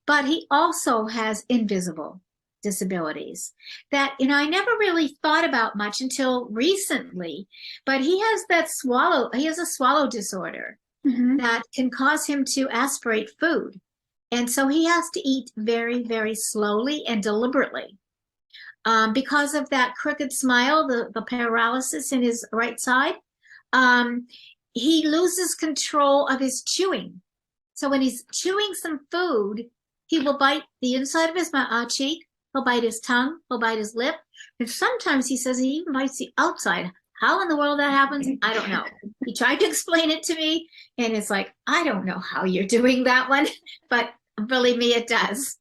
S2: But he also has invisible disabilities that, you know, I never really thought about much until recently, but he has a swallow disorder that can cause him to aspirate food. And so he has to eat very, very slowly and deliberately. Because of that crooked smile, the paralysis in his right side, he loses control of his chewing. So when he's chewing some food, he will bite the inside of his cheek, he'll bite his tongue, he'll bite his lip, and sometimes he says he even bites the outside. How in the world that happens, I don't know. He tried to explain it to me, and it's like, I don't know how you're doing that one, but believe me, it does.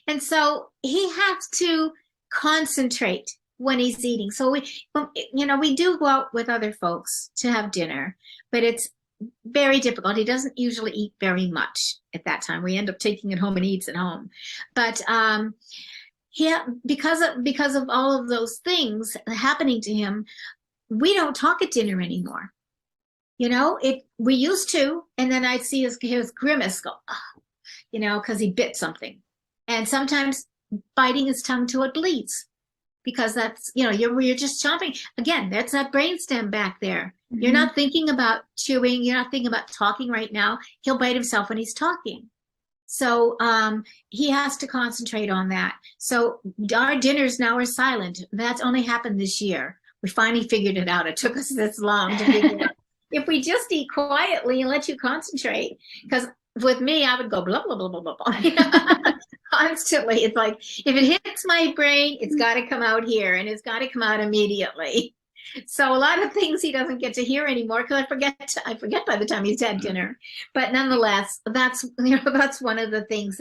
S2: And so he has to concentrate when he's eating. So we do go out with other folks to have dinner, but it's very difficult. He doesn't usually eat very much at that time. We end up taking it home and he eats at home. But because of all of those things happening to him, we don't talk at dinner anymore. You know, we used to, and then I'd see his grimace go, oh, you know, because he bit something, and sometimes biting his tongue till it bleeds, because that's, you know, you're just chomping. Again, that's that brainstem back there. You're not thinking about chewing. You're not thinking about talking right now. He'll bite himself when he's talking. So he has to concentrate on that. So our dinners now are silent. That's only happened this year. We finally figured it out. It took us this long to figure it out. If we just eat quietly and let you concentrate, because with me, I would go blah, blah, blah, blah, blah, blah. Constantly. It's like, if it hits my brain, it's got to come out here, and it's got to come out immediately. So a lot of things he doesn't get to hear anymore because I forget by the time he's had dinner. But nonetheless, that's one of the things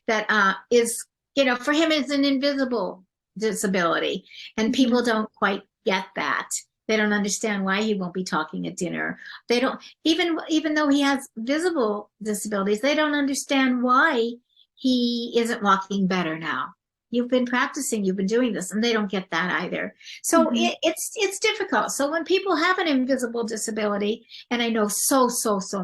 S2: that is, you know, for him is an invisible disability, and people don't quite get that. They don't understand why he won't be talking at dinner. They don't, even though he has visible disabilities, they don't understand why he isn't walking better now. You've been practicing, you've been doing this, and they don't get that either. So it's difficult. So when people have an invisible disability, and I know so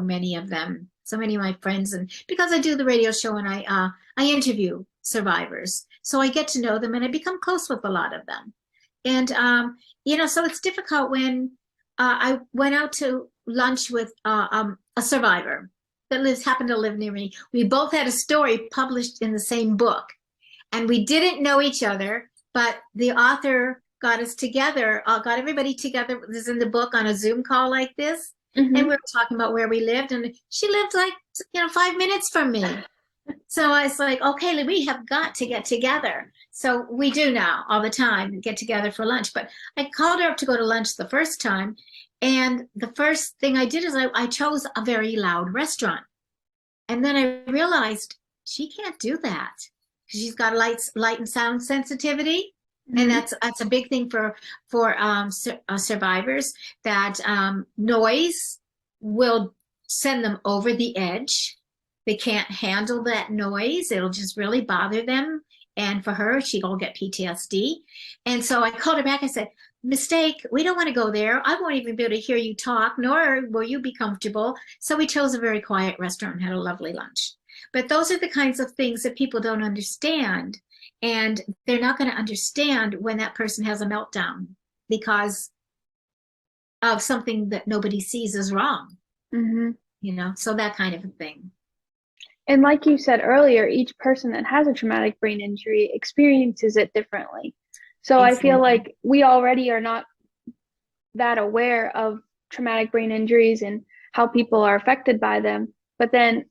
S2: many of them, so many of my friends, and because I do the radio show and I interview survivors, so I get to know them and I become close with a lot of them. And you know, so it's difficult when I went out to lunch with a survivor that happened to live near me. We both had a story published in the same book. And we didn't know each other, but the author got us together, got everybody together. This is in the book, on a Zoom call like this. And we were talking about where we lived. And she lived like, 5 minutes from me. So I was like, okay, we have got to get together. So we do now all the time, get together for lunch. But I called her up to go to lunch the first time. And the first thing I did is I chose a very loud restaurant. And then I realized she can't do that. She's got light and sound sensitivity, and that's a big thing for survivors. That noise will send them over the edge. They can't handle that noise. It'll just really bother them And for her, she gonna get PTSD. And so I called her back. I said, mistake, we don't want to go there. I won't even be able to hear you talk, nor will you be comfortable. So we chose a very quiet restaurant and had a lovely lunch. But those are the kinds of things that people don't understand. And they're not going to understand when that person has a meltdown because of something that nobody sees as wrong, so that kind of a thing.
S1: And like you said earlier, each person that has a traumatic brain injury experiences it differently. So I feel
S2: Exactly.
S1: like we already are not that aware of traumatic brain injuries and how people are affected by them, but then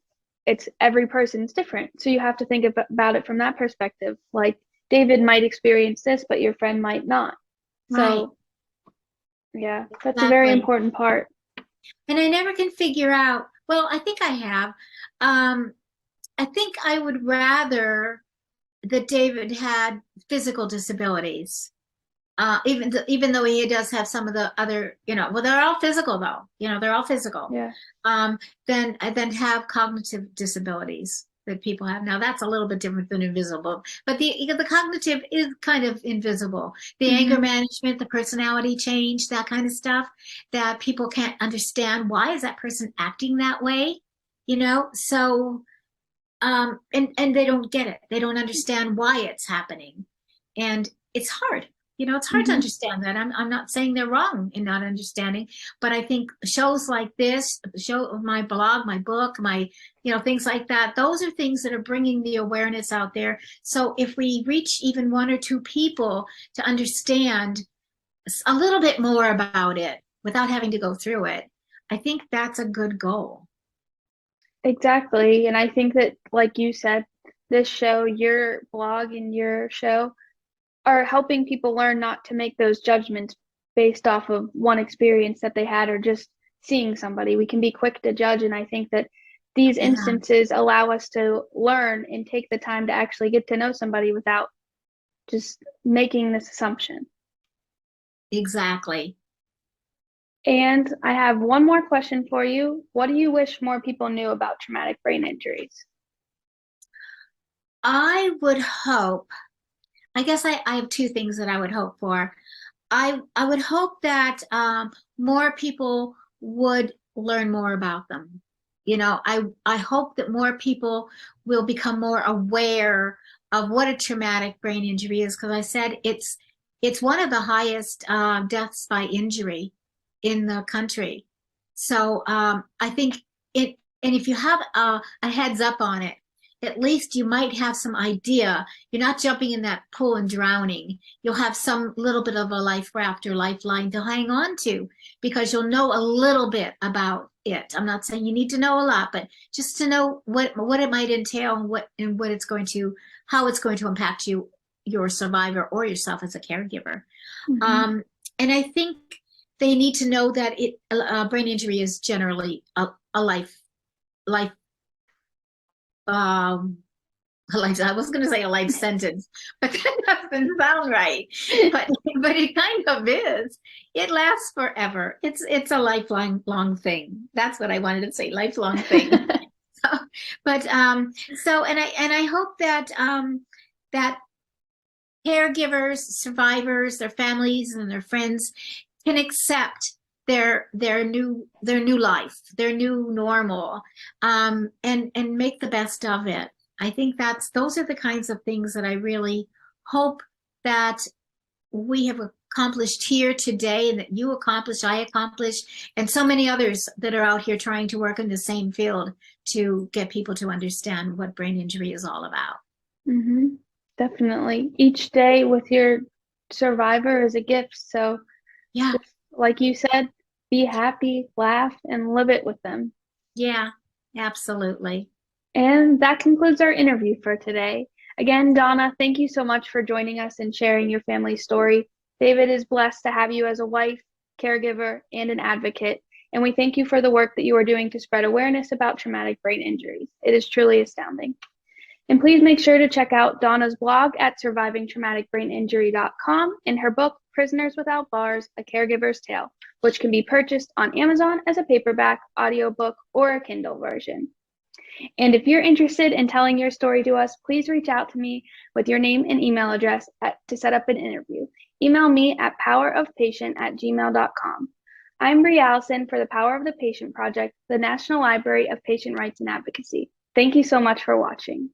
S1: it's every person's different. So you have to think about it from that perspective. Like David might experience this, but your friend might not.
S2: Right.
S1: So yeah, that's a very
S2: Exactly.
S1: important part.
S2: And I never can figure out, well, I think I have. I think I would rather that David had physical disabilities. Even though he does have some of the other, well, they're all physical though, they're all physical.
S1: Yeah.
S2: Then have cognitive disabilities that people have. Now that's a little bit different than invisible, but the cognitive is kind of invisible. The anger management, the personality change, that kind of stuff that people can't understand. Why is that person acting that way? So and they don't get it. They don't understand why it's happening. And it's hard. It's hard to understand that. I'm not saying they're wrong in not understanding, but I think shows like this, my blog, my book, my, things like that, those are things that are bringing the awareness out there. So if we reach even one or two people to understand a little bit more about it without having to go through it, I think that's a good goal.
S1: Exactly. And I think that, like you said, this show, your blog and your show are helping people learn not to make those judgments based off of one experience that they had or just seeing somebody. We can be quick to judge. And I think that these
S2: Yeah,
S1: instances allow us to learn and take the time to actually get to know somebody without just making this assumption.
S2: exactly.
S1: And I have one more question for you. What do you wish more people knew about traumatic brain injuries?
S2: I would hope, I guess I have two things that I would hope for. I would hope that more people would learn more about them. I hope that more people will become more aware of what a traumatic brain injury is, because I said it's one of the highest deaths by injury in the country. So I think it, and if you have a heads up on it, at least you might have some idea. You're not jumping in that pool and drowning. You'll have some little bit of a life raft or lifeline to hang on to because you'll know a little bit about it. I'm not saying you need to know a lot, but just to know what it might entail and how it's going to impact you, your survivor, or yourself as a caregiver. Um, and I think they need to know that brain injury is generally a life um I was going to say a life sentence, but that doesn't sound right. But it kind of is. It lasts forever. It's a lifelong long thing. That's what I wanted to say, lifelong thing. So, but and I hope that that caregivers, survivors, their families, and their friends can accept their new life, their new normal, and make the best of it. I think those are the kinds of things that I really hope that we have accomplished here today, and that you accomplished, I accomplished, and so many others that are out here trying to work in the same field to get people to understand what brain injury is all about.
S1: Definitely. Each day with your survivor is a gift. So
S2: Yeah,
S1: just like you said, be happy, laugh, and live it with them.
S2: yeah, absolutely.
S1: And that concludes our interview for today. Again, Donna, thank you so much for joining us and sharing your family story. David is blessed to have you as a wife, caregiver, and an advocate. And we thank you for the work that you are doing to spread awareness about traumatic brain injuries. It is truly astounding. And please make sure to check out Donna's blog at survivingtraumaticbraininjury.com and her book, Prisoners Without Bars, A Caregiver's Tale, which can be purchased on Amazon as a paperback, audiobook, or a Kindle version. And if you're interested in telling your story to us, please reach out to me with your name and email address to set up an interview. Email me at powerofpatient@gmail.com. I'm Bri Allison for the Power of the Patient Project, the National Library of Patient Rights and Advocacy. Thank you so much for watching.